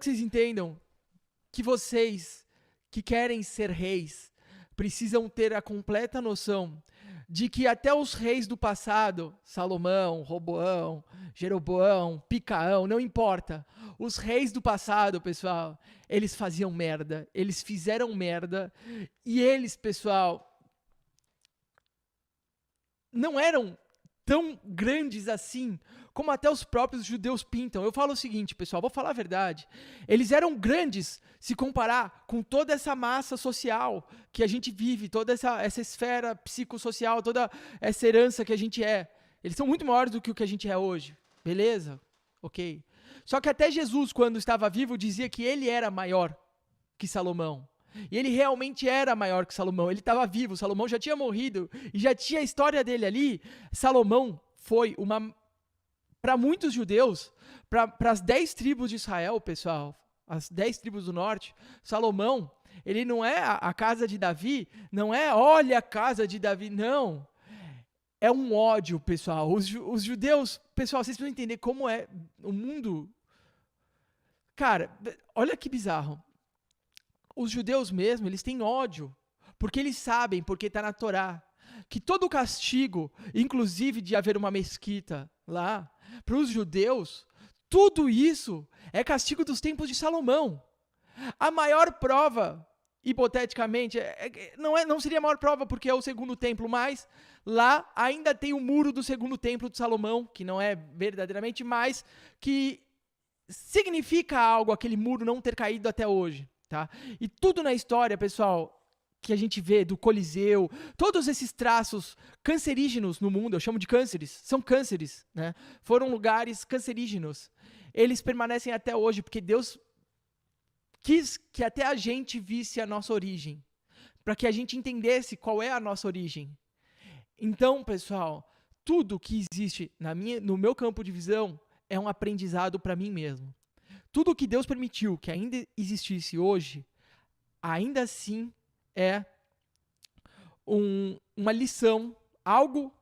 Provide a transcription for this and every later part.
que vocês entendam que vocês que querem ser reis precisam ter a completa noção de que até os reis do passado, Salomão, Roboão, Jeroboão, Picaão, não importa. Os reis do passado, pessoal, eles faziam merda, eles fizeram merda e eles, pessoal, não eram tão grandes assim como até os próprios judeus pintam. Eu falo o seguinte, pessoal, vou falar a verdade. Eles eram grandes se comparar com toda essa massa social que a gente vive, toda essa esfera psicossocial, toda essa herança que a gente é. Eles são muito maiores do que o que a gente é hoje. Beleza? Ok. Só que até Jesus, quando estava vivo, dizia que ele era maior que Salomão. E ele realmente era maior que Salomão. Ele estava vivo, Salomão já tinha morrido e já tinha a história dele ali. Salomão foi uma... Para muitos judeus, para as 10 tribos de Israel, pessoal, as 10 tribos do norte, Salomão, ele não é a casa de Davi, não é, olha a casa de Davi, não. É um ódio, pessoal. Os judeus, pessoal, vocês precisam entender como é o mundo. Cara, olha que bizarro. Os judeus mesmo, eles têm ódio, porque eles sabem, porque está na Torá, que todo o castigo, inclusive de haver uma mesquita lá, para os judeus, tudo isso é castigo dos tempos de Salomão. A maior prova, hipoteticamente, não seria a maior prova porque é o segundo templo, mas lá ainda tem o muro do segundo templo de Salomão, que não é verdadeiramente, mas que significa algo aquele muro não ter caído até hoje. Tá? E tudo na história, pessoal, que a gente vê do Coliseu, todos esses traços cancerígenos no mundo, eu chamo de cânceres, são cânceres, né? Foram lugares cancerígenos. Eles permanecem até hoje, porque Deus quis que até a gente visse a nossa origem, para que a gente entendesse qual é a nossa origem. Então, pessoal, tudo que existe no meu campo de visão é um aprendizado para mim mesmo. Tudo que Deus permitiu que ainda existisse hoje, ainda assim é uma lição, algo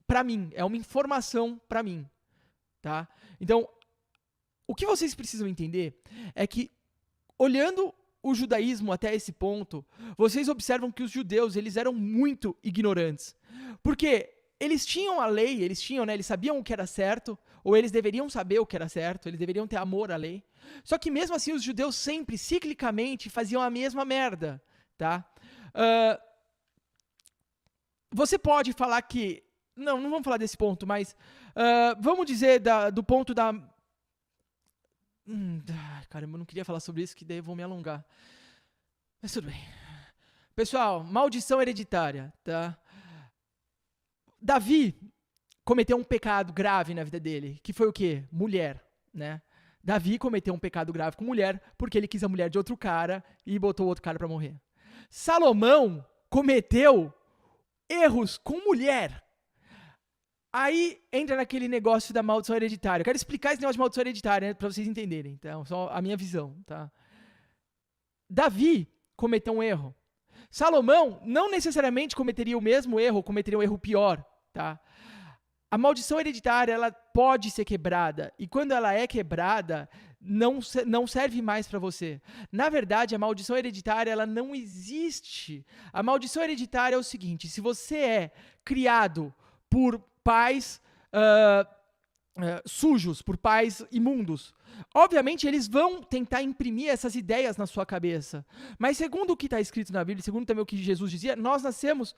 para mim, é uma informação para mim, tá? Então, o que vocês precisam entender é que, olhando o judaísmo até esse ponto, vocês observam que os judeus, eles eram muito ignorantes. Porque eles tinham a lei, eles sabiam o que era certo, ou eles deveriam saber o que era certo, eles deveriam ter amor à lei. Só que mesmo assim os judeus sempre, ciclicamente, faziam a mesma merda, tá? Você pode falar que... Não vamos falar desse ponto, mas vamos dizer do ponto da... Caramba, eu não queria falar sobre isso, que daí eu vou me alongar. Mas tudo bem. Pessoal, maldição hereditária, tá? Davi cometeu um pecado grave na vida dele, que foi o quê? Mulher, né? Davi cometeu um pecado grave com mulher, porque ele quis a mulher de outro cara e botou outro cara pra morrer. Salomão cometeu erros com mulher. Aí entra naquele negócio da maldição hereditária. Eu quero explicar esse negócio de maldição hereditária, né, pra vocês entenderem. Então, só a minha visão, tá? Davi cometeu um erro. Salomão não necessariamente cometeria o mesmo erro, cometeria um erro pior, tá? A maldição hereditária, ela pode ser quebrada, e quando ela é quebrada, não serve mais para você. Na verdade, a maldição hereditária, ela não existe. A maldição hereditária é o seguinte: se você é criado por pais sujos, por pais imundos, obviamente eles vão tentar imprimir essas ideias na sua cabeça. Mas segundo o que está escrito na Bíblia, segundo também o que Jesus dizia, nós nascemos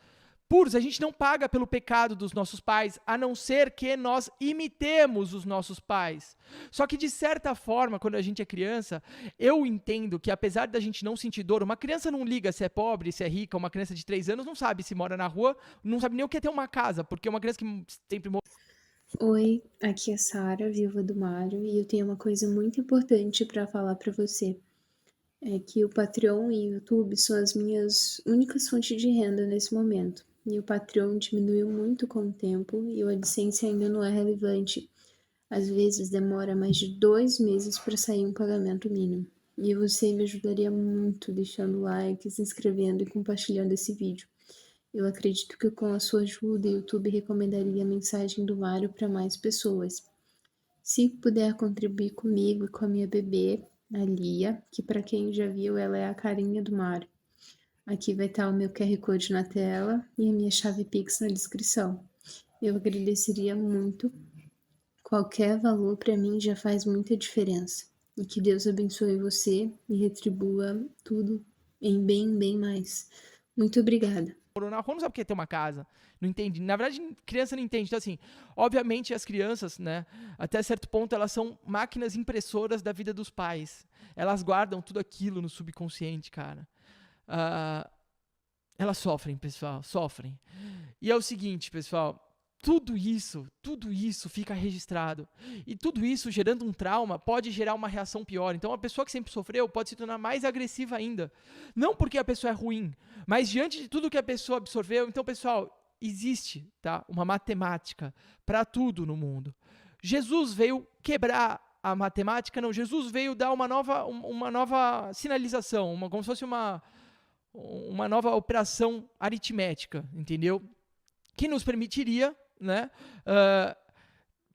puros, a gente não paga pelo pecado dos nossos pais, a não ser que nós imitemos os nossos pais. Só que, de certa forma, quando a gente é criança, eu entendo que, apesar da gente não sentir dor, uma criança não liga se é pobre, se é rica, uma criança de 3 anos não sabe se mora na rua, não sabe nem o que é ter uma casa, porque é uma criança que sempre... Oi, aqui é Sara, viúva do Mário, e eu tenho uma coisa muito importante para falar para você. É que o Patreon e o YouTube são as minhas únicas fontes de renda nesse momento. E o Patreon diminuiu muito com o tempo e o AdSense ainda não é relevante. Às vezes demora mais de 2 meses para sair um pagamento mínimo. E você me ajudaria muito deixando like, se inscrevendo e compartilhando esse vídeo. Eu acredito que com a sua ajuda, o YouTube recomendaria a mensagem do Mário para mais pessoas. Se puder contribuir comigo e com a minha bebê, a Lia, que para quem já viu, ela é a carinha do Mário. Aqui vai estar o meu QR Code na tela e a minha chave Pix na descrição. Eu agradeceria muito. Qualquer valor para mim já faz muita diferença. E que Deus abençoe você e retribua tudo em bem, bem mais. Muito obrigada. Na rua não sabe o que é ter uma casa, não entende. Na verdade, criança não entende. Então, assim, obviamente as crianças, né, até certo ponto, elas são máquinas impressoras da vida dos pais. Elas guardam tudo aquilo no subconsciente, cara. Ah, elas sofrem, pessoal, sofrem. E é o seguinte, pessoal, tudo isso fica registrado. E tudo isso, gerando um trauma, pode gerar uma reação pior. Então, a pessoa que sempre sofreu pode se tornar mais agressiva ainda. Não porque a pessoa é ruim, mas diante de tudo que a pessoa absorveu. Então, pessoal, existe, tá, uma matemática para tudo no mundo. Jesus veio quebrar a matemática, não. Jesus veio dar uma nova sinalização, como se fosse uma nova operação aritmética, entendeu? Que nos permitiria, né,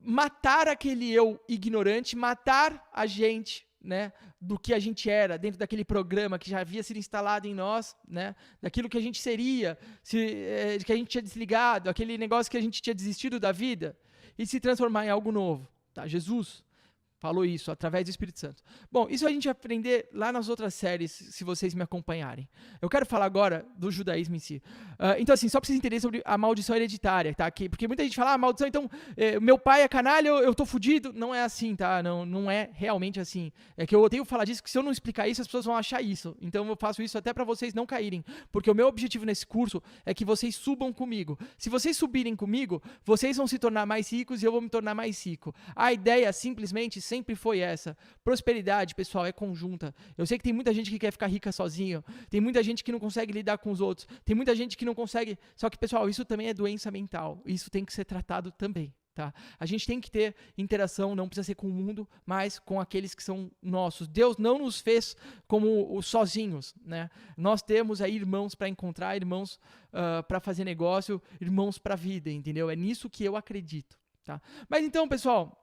matar aquele eu ignorante, matar a gente, né, do que a gente era, dentro daquele programa que já havia sido instalado em nós, né, daquilo que a gente seria, que a gente tinha desligado, aquele negócio que a gente tinha desistido da vida, e se transformar em algo novo. Tá? Jesus falou isso através do Espírito Santo. Bom, isso a gente vai aprender lá nas outras séries, se vocês me acompanharem. Eu quero falar agora do judaísmo em si. Então, assim, só para vocês entenderem sobre a maldição hereditária, tá? Porque muita gente fala, maldição, então, meu pai é canalha, eu tô fudido. Não é assim, tá? Não é realmente assim. É que eu odeio falar disso, porque se eu não explicar isso, as pessoas vão achar isso. Então, eu faço isso até para vocês não caírem. Porque o meu objetivo nesse curso é que vocês subam comigo. Se vocês subirem comigo, vocês vão se tornar mais ricos e eu vou me tornar mais rico. A ideia, simplesmente, sempre foi essa. Prosperidade, pessoal, é conjunta. Eu sei que tem muita gente que quer ficar rica sozinho, tem muita gente que não consegue lidar com os outros, tem muita gente que não consegue... Só que, pessoal, isso também é doença mental. Isso tem que ser tratado também. Tá? A gente tem que ter interação, não precisa ser com o mundo, mas com aqueles que são nossos. Deus não nos fez como os sozinhos, né? Nós temos aí irmãos para encontrar, irmãos para fazer negócio, irmãos para a vida, entendeu? É nisso que eu acredito. Tá? Mas então, pessoal,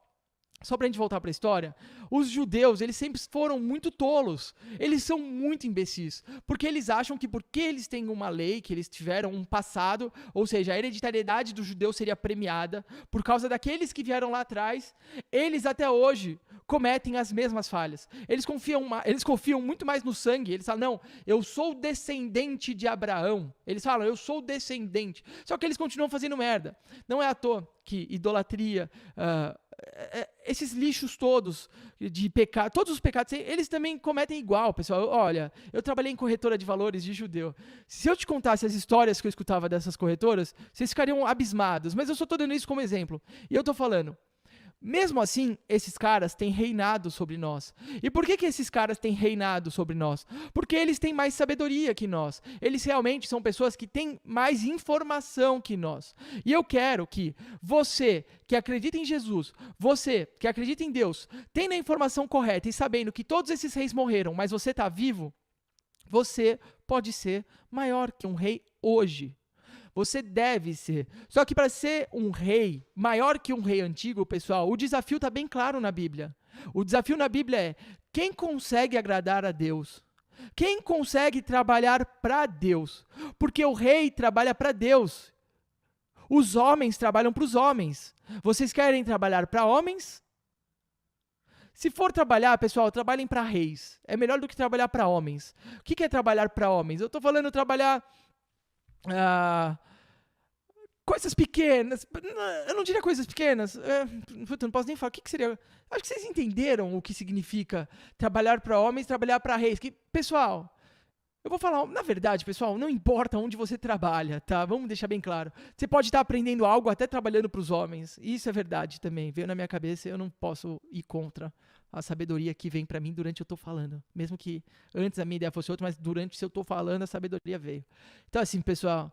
só pra gente voltar para a história, os judeus, eles sempre foram muito tolos. Eles são muito imbecis, porque eles acham que porque eles têm uma lei, que eles tiveram um passado, ou seja, a hereditariedade do judeu seria premiada por causa daqueles que vieram lá atrás, eles até hoje cometem as mesmas falhas. Eles confiam muito mais no sangue. Eles falam, não, eu sou descendente de Abraão. Eles falam, eu sou descendente. Só que eles continuam fazendo merda. Não é à toa que idolatria, esses lixos todos de pecado, todos os pecados, eles também cometem igual, pessoal. Olha, eu trabalhei em corretora de valores de judeu. Se eu te contasse as histórias que eu escutava dessas corretoras, vocês ficariam abismados. Mas eu só estou dando isso como exemplo. E eu estou falando, mesmo assim, esses caras têm reinado sobre nós. E por que esses caras têm reinado sobre nós? Porque eles têm mais sabedoria que nós. Eles realmente são pessoas que têm mais informação que nós. E eu quero que você, que acredita em Jesus, você, que acredita em Deus, tendo a informação correta e sabendo que todos esses reis morreram, mas você está vivo, você pode ser maior que um rei hoje. Você deve ser. Só que para ser um rei, maior que um rei antigo, pessoal, o desafio está bem claro na Bíblia. O desafio na Bíblia é: quem consegue agradar a Deus? Quem consegue trabalhar para Deus? Porque o rei trabalha para Deus. Os homens trabalham para os homens. Vocês querem trabalhar para homens? Se for trabalhar, pessoal, trabalhem para reis. É melhor do que trabalhar para homens. O que é trabalhar para homens? Eu estou falando trabalhar... coisas pequenas, eu não diria coisas pequenas, não posso nem falar, o que seria? Acho que vocês entenderam o que significa trabalhar para homens, trabalhar para reis, que, pessoal, eu vou falar, na verdade, pessoal, não importa onde você trabalha, tá? Vamos deixar bem claro, você pode estar aprendendo algo até trabalhando para os homens, isso é verdade também, veio na minha cabeça, eu não posso ir contra a sabedoria que vem para mim durante eu estou falando, mesmo que antes a minha ideia fosse outra, mas durante se eu estou falando, a sabedoria veio. Então assim, pessoal,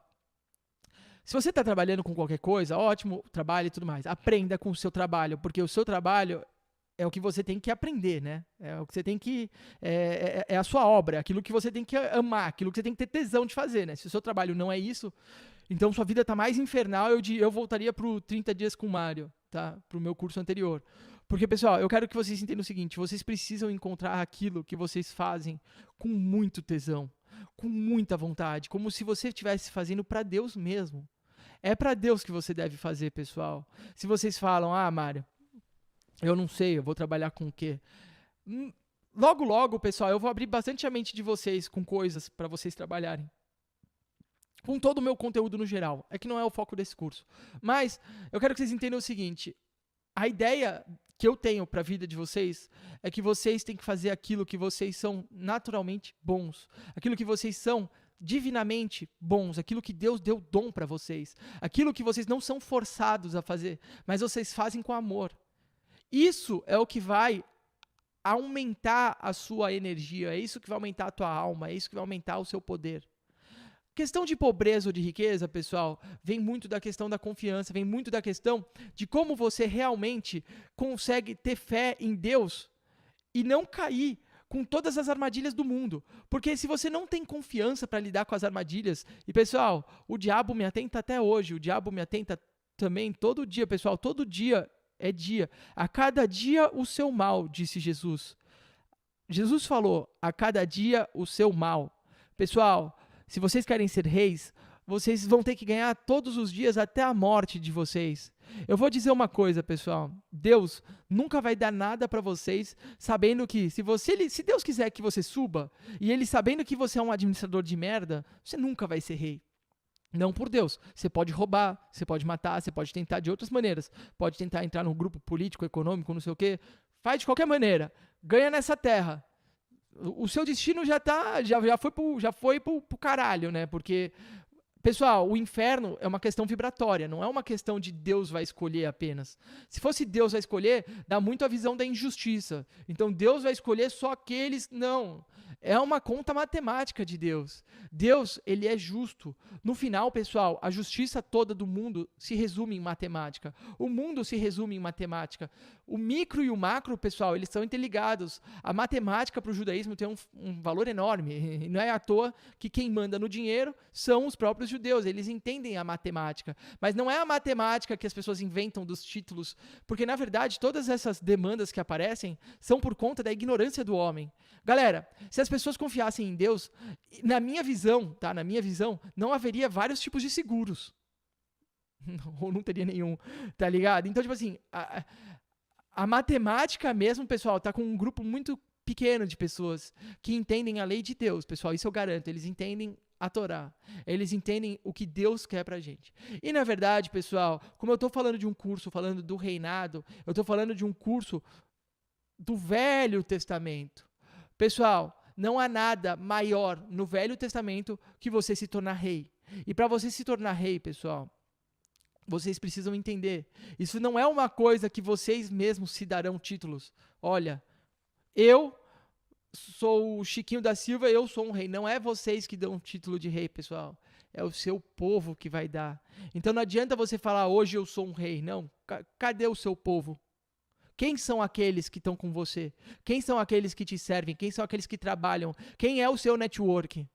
se você está trabalhando com qualquer coisa, ótimo, trabalhe e tudo mais. Aprenda com o seu trabalho, porque o seu trabalho é o que você tem que aprender, né? É o que você tem que... É a sua obra, aquilo que você tem que amar, aquilo que você tem que ter tesão de fazer, né? Se o seu trabalho não é isso, então sua vida está mais infernal. Eu voltaria para o 30 Dias com o Mário, tá? Para o meu curso anterior. Porque, pessoal, eu quero que vocês entendam o seguinte, vocês precisam encontrar aquilo que vocês fazem com muito tesão, com muita vontade, como se você estivesse fazendo para Deus mesmo. É para Deus que você deve fazer, pessoal. Se vocês falam, Mário, eu não sei, eu vou trabalhar com o quê? Logo, logo, pessoal, eu vou abrir bastante a mente de vocês com coisas para vocês trabalharem. Com todo o meu conteúdo no geral. É que não é o foco desse curso. Mas eu quero que vocês entendam o seguinte. A ideia que eu tenho para a vida de vocês é que vocês têm que fazer aquilo que vocês são naturalmente bons. Aquilo que vocês são divinamente bons. Aquilo que Deus deu dom para vocês. Aquilo que vocês não são forçados a fazer, mas vocês fazem com amor. Isso é o que vai aumentar a sua energia, é isso que vai aumentar a tua alma, é isso que vai aumentar o seu poder. Questão de pobreza ou de riqueza, pessoal, vem muito da questão da confiança, vem muito da questão de como você realmente consegue ter fé em Deus e não cair com todas as armadilhas do mundo. Porque se você não tem confiança para lidar com as armadilhas, e pessoal, o diabo me atenta até hoje, o diabo me atenta também todo dia, pessoal, todo dia é dia. A cada dia o seu mal, disse Jesus. Jesus falou, a cada dia o seu mal. Pessoal, se vocês querem ser reis, vocês vão ter que ganhar todos os dias até a morte de vocês. Eu vou dizer uma coisa, pessoal. Deus nunca vai dar nada para vocês sabendo que se Deus quiser que você suba e ele sabendo que você é um administrador de merda, você nunca vai ser rei. Não por Deus. Você pode roubar, você pode matar, você pode tentar de outras maneiras. Pode tentar entrar num grupo político, econômico, não sei o quê. Faz de qualquer maneira. Ganha nessa terra. O seu destino já foi pro caralho, né? Porque, pessoal, o inferno é uma questão vibratória, não é uma questão de Deus vai escolher apenas. Se fosse Deus vai escolher, dá muito a visão da injustiça. Então Deus vai escolher só aqueles... Não. É uma conta matemática de Deus. Deus, ele é justo. No final, pessoal, a justiça toda do mundo se resume em matemática. O mundo se resume em matemática. O micro e o macro, pessoal, eles são interligados. A matemática para o judaísmo tem um valor enorme. E não é à toa que quem manda no dinheiro são os próprios judeus. Eles entendem a matemática. Mas não é a matemática que as pessoas inventam dos títulos. Porque, na verdade, todas essas demandas que aparecem são por conta da ignorância do homem. Galera, se as pessoas confiassem em Deus, na minha visão, tá? Na minha visão, não haveria vários tipos de seguros. Ou não teria nenhum, tá ligado? Então, tipo assim, a matemática mesmo, pessoal, tá com um grupo muito pequeno de pessoas que entendem a lei de Deus, pessoal, isso eu garanto, eles entendem a Torá, eles entendem o que Deus quer pra gente. E na verdade, pessoal, como eu tô falando de um curso, falando do reinado, eu tô falando de um curso do Velho Testamento. Pessoal, não há nada maior no Velho Testamento que você se tornar rei. E para você se tornar rei, pessoal, vocês precisam entender. Isso não é uma coisa que vocês mesmos se darão títulos. Olha, eu sou o Chiquinho da Silva, eu sou um rei. Não é vocês que dão um título de rei, pessoal. É o seu povo que vai dar. Então não adianta você falar, hoje eu sou um rei. Não, cadê o seu povo? Quem são aqueles que estão com você? Quem são aqueles que te servem? Quem são aqueles que trabalham? Quem é o seu network?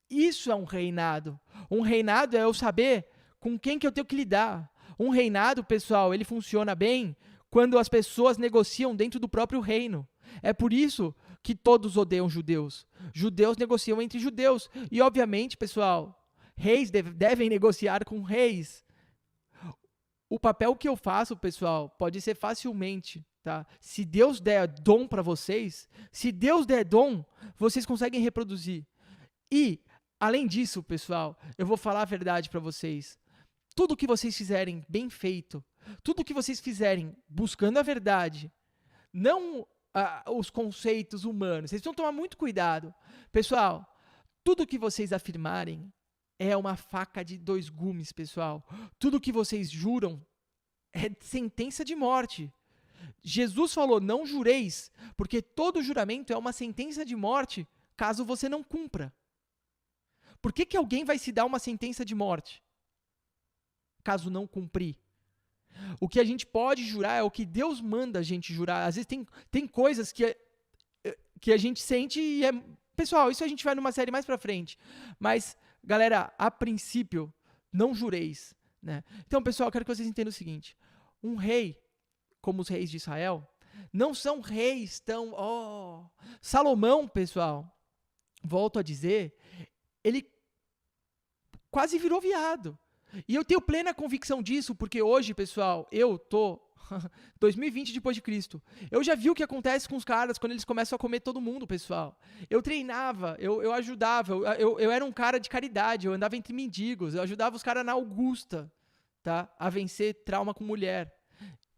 Isso é um reinado. Um reinado é eu saber com quem que eu tenho que lidar. Um reinado, pessoal, ele funciona bem quando as pessoas negociam dentro do próprio reino. É por isso que todos odeiam judeus. Judeus negociam entre judeus. E, obviamente, pessoal, reis devem negociar com reis. O papel que eu faço, pessoal, pode ser facilmente, tá? Se Deus der dom para vocês, se Deus der dom, vocês conseguem reproduzir. E, além disso, pessoal, eu vou falar a verdade para vocês. Tudo que vocês fizerem bem feito, tudo que vocês fizerem buscando a verdade, não os conceitos humanos, vocês precisam tomar muito cuidado. Pessoal, tudo que vocês afirmarem é uma faca de dois gumes, pessoal. Tudo que vocês juram é sentença de morte. Jesus falou, não jureis, porque todo juramento é uma sentença de morte, caso você não cumpra. Por que alguém vai se dar uma sentença de morte, caso não cumprir? O que a gente pode jurar é o que Deus manda a gente jurar. Às vezes tem coisas que a gente sente e é... Pessoal, isso a gente vai numa série mais pra frente. Mas, galera, a princípio, não jureis, né? Então, pessoal, eu quero que vocês entendam o seguinte. Um rei, como os reis de Israel, não são reis tão... Salomão, pessoal, volto a dizer, ele quase virou viado. E eu tenho plena convicção disso, porque hoje, pessoal, eu tô 2020 depois de Cristo. Eu já vi o que acontece com os caras quando eles começam a comer todo mundo, pessoal. Eu treinava, eu ajudava, eu era um cara de caridade, eu andava entre mendigos, eu ajudava os caras na Augusta, tá? A vencer trauma com mulher.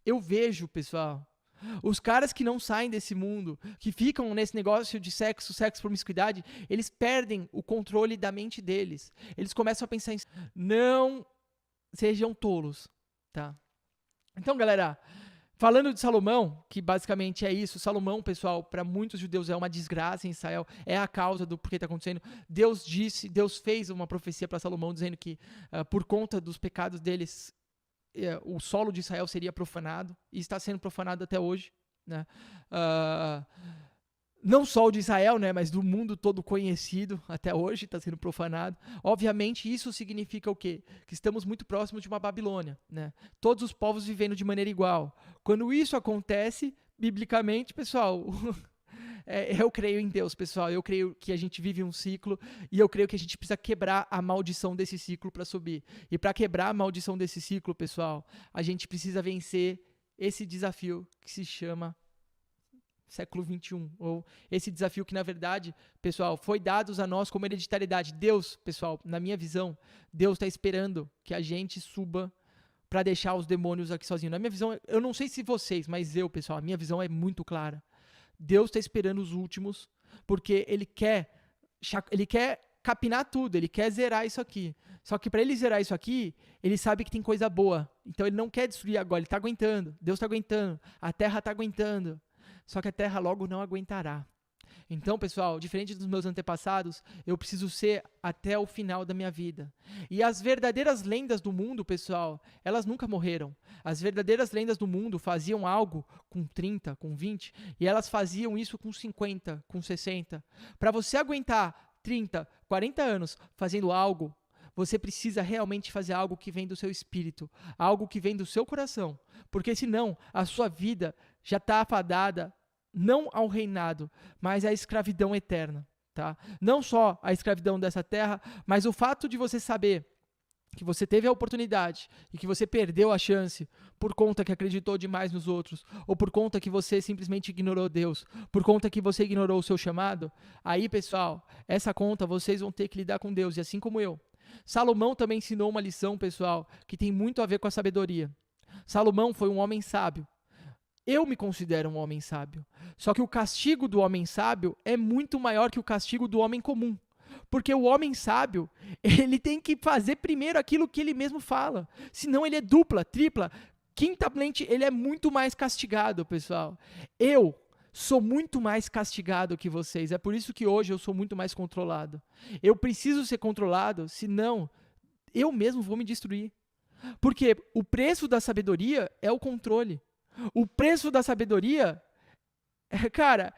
Eu vejo, pessoal, os caras que não saem desse mundo, que ficam nesse negócio de sexo, promiscuidade, eles perdem o controle da mente deles. Eles começam a pensar em... Não sejam tolos, tá? Então, galera, falando de Salomão, que basicamente é isso, Salomão, pessoal, para muitos judeus é uma desgraça em Israel, é a causa do porquê está acontecendo. Deus fez uma profecia para Salomão dizendo que por conta dos pecados deles, o solo de Israel seria profanado, e está sendo profanado até hoje, né? Não só o de Israel, né, mas do mundo todo conhecido, até hoje está sendo profanado. Obviamente, isso significa o quê? Que estamos muito próximos de uma Babilônia, né? Todos os povos vivendo de maneira igual. Quando isso acontece, biblicamente, pessoal, eu creio em Deus, pessoal. Eu creio que a gente vive um ciclo e eu creio que a gente precisa quebrar a maldição desse ciclo para subir. E para quebrar a maldição desse ciclo, pessoal, a gente precisa vencer esse desafio que se chama século 21, ou esse desafio que, na verdade, pessoal, foi dado a nós como hereditariedade. Deus, pessoal, na minha visão, Deus está esperando que a gente suba para deixar os demônios aqui sozinhos. Na minha visão, eu não sei se vocês, mas eu, pessoal, a minha visão é muito clara. Deus está esperando os últimos, porque Ele quer capinar tudo, Ele quer zerar isso aqui. Só que para Ele zerar isso aqui, Ele sabe que tem coisa boa. Então Ele não quer destruir agora, Ele está aguentando. Deus está aguentando, a terra está aguentando. Só que a terra logo não aguentará. Então, pessoal, diferente dos meus antepassados, eu preciso ser até o final da minha vida. E as verdadeiras lendas do mundo, pessoal, elas nunca morreram. As verdadeiras lendas do mundo faziam algo com 30, com 20, e elas faziam isso com 50, com 60. Para você aguentar 30, 40 anos fazendo algo, você precisa realmente fazer algo que vem do seu espírito, algo que vem do seu coração. Porque senão, a sua vida já está afadada não ao reinado, mas à escravidão eterna, tá? Não só a escravidão dessa terra, mas o fato de você saber que você teve a oportunidade e que você perdeu a chance por conta que acreditou demais nos outros, ou por conta que você simplesmente ignorou Deus, por conta que você ignorou o seu chamado, aí, pessoal, essa conta vocês vão ter que lidar com Deus, e assim como eu. Salomão também ensinou uma lição, pessoal, que tem muito a ver com a sabedoria. Salomão foi um homem sábio. Eu me considero um homem sábio. Só que o castigo do homem sábio é muito maior que o castigo do homem comum. Porque o homem sábio, ele tem que fazer primeiro aquilo que ele mesmo fala. Senão ele é dupla, tripla, quintaplente, ele é muito mais castigado, pessoal. Eu sou muito mais castigado que vocês. É por isso que hoje eu sou muito mais controlado. Eu preciso ser controlado, senão eu mesmo vou me destruir. Porque o preço da sabedoria é o controle. O preço da sabedoria, cara,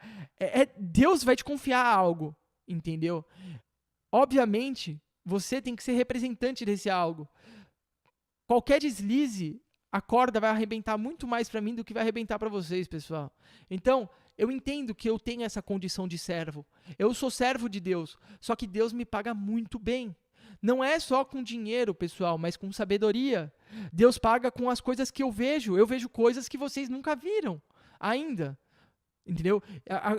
Deus vai te confiar algo, entendeu? Obviamente, você tem que ser representante desse algo. Qualquer deslize, a corda vai arrebentar muito mais para mim do que vai arrebentar para vocês, pessoal. Então, eu entendo que eu tenho essa condição de servo. Eu sou servo de Deus, só que Deus me paga muito bem. Não é só com dinheiro, pessoal, mas com sabedoria. Deus paga com as coisas que eu vejo. Eu vejo coisas que vocês nunca viram ainda. Entendeu?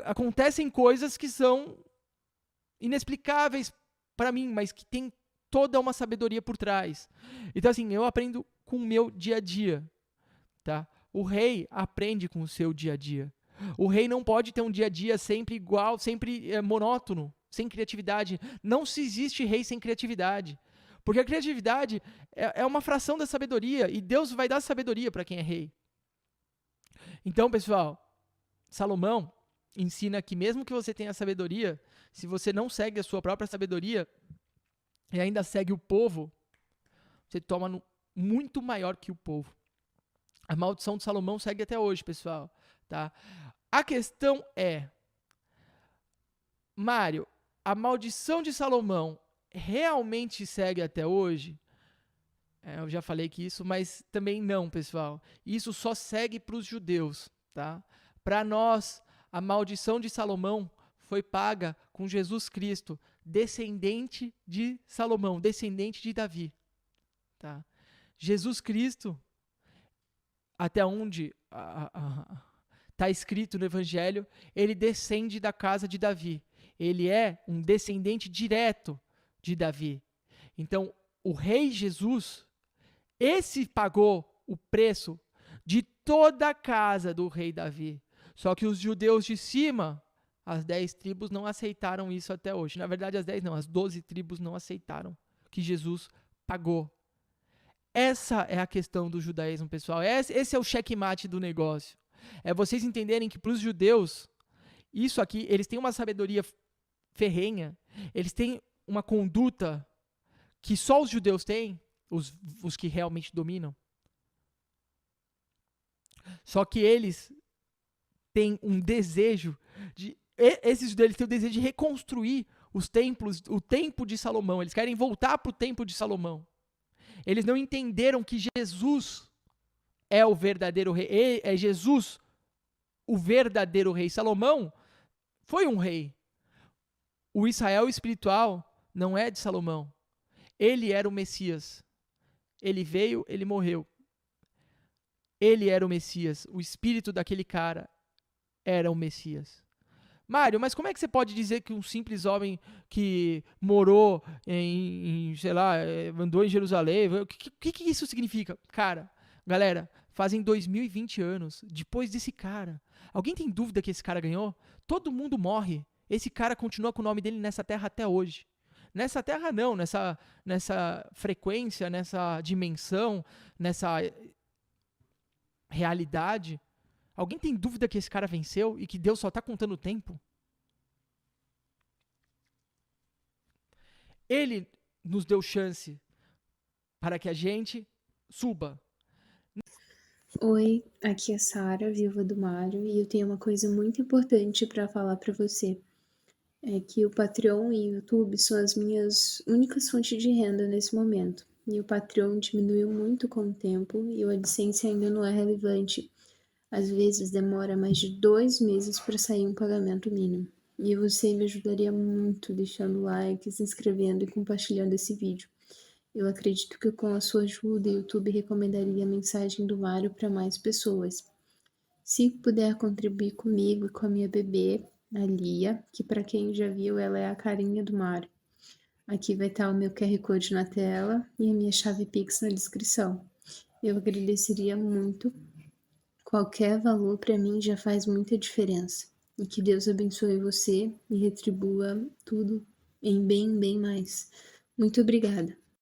Acontecem coisas que são inexplicáveis para mim, mas que tem toda uma sabedoria por trás. Então, assim, eu aprendo com o meu dia a dia. Tá? O rei aprende com o seu dia a dia. O rei não pode ter um dia a dia sempre igual, sempre monótono, sem criatividade. Não se existe rei sem criatividade. Porque a criatividade é uma fração da sabedoria. E Deus vai dar sabedoria para quem é rei. Então, pessoal, Salomão ensina que mesmo que você tenha sabedoria, se você não segue a sua própria sabedoria e ainda segue o povo, você toma muito maior que o povo. A maldição de Salomão segue até hoje, pessoal. Tá? A questão é, Mário, a maldição de Salomão realmente segue até hoje? Eu já falei que isso, mas também não, pessoal. Isso só segue para os judeus, tá? Para nós, a maldição de Salomão foi paga com Jesus Cristo, descendente de Salomão, descendente de Davi, tá? Jesus Cristo, até onde está escrito no Evangelho, ele descende da casa de Davi. Ele é um descendente direto de Davi. Então, o rei Jesus, esse pagou o preço de toda a casa do rei Davi. Só que os judeus de cima, as 10 tribos, não aceitaram isso até hoje. Na verdade, as 10 não, as 12 tribos não aceitaram que Jesus pagou. Essa é a questão do judaísmo, pessoal. Esse é o checkmate do negócio. É vocês entenderem que para os judeus, isso aqui, eles têm uma sabedoria ferrenha, eles têm uma conduta que só os judeus têm, os que realmente dominam. Só que eles têm um desejo esses judeus têm o desejo de reconstruir os templos, o templo de Salomão. Eles querem voltar para o templo de Salomão. Eles não entenderam que Jesus é o verdadeiro rei. É Jesus o verdadeiro rei. Salomão foi um rei. O Israel espiritual não é de Salomão. Ele era o Messias. Ele veio, ele morreu. Ele era o Messias. O espírito daquele cara era o Messias. Mário, mas como é que você pode dizer que um simples homem que morou sei lá, andou em Jerusalém, o que isso significa? Cara, galera, fazem 2020 anos, depois desse cara. Alguém tem dúvida que esse cara ganhou? Todo mundo morre. Esse cara continua com o nome dele nessa terra até hoje. Nessa terra não, nessa frequência, nessa dimensão, nessa realidade. Alguém tem dúvida que esse cara venceu e que Deus só está contando o tempo? Ele nos deu chance para que a gente suba. Oi, aqui é Sara, viúva do Mário, e eu tenho uma coisa muito importante para falar para você. É que o Patreon e o YouTube são as minhas únicas fontes de renda nesse momento. E o Patreon diminuiu muito com o tempo e o AdSense ainda não é relevante. Às vezes demora mais de 2 meses para sair um pagamento mínimo. E você me ajudaria muito deixando like, se inscrevendo e compartilhando esse vídeo. Eu acredito que com a sua ajuda, o YouTube recomendaria a mensagem do Mário para mais pessoas. Se puder contribuir comigo e com a minha bebê, a Lia, que para quem já viu, ela é a carinha do Mário. Aqui vai estar o meu QR Code na tela e a minha chave Pix na descrição. Eu agradeceria muito. Qualquer valor para mim já faz muita diferença. E que Deus abençoe você e retribua tudo em bem mais. Muito obrigada.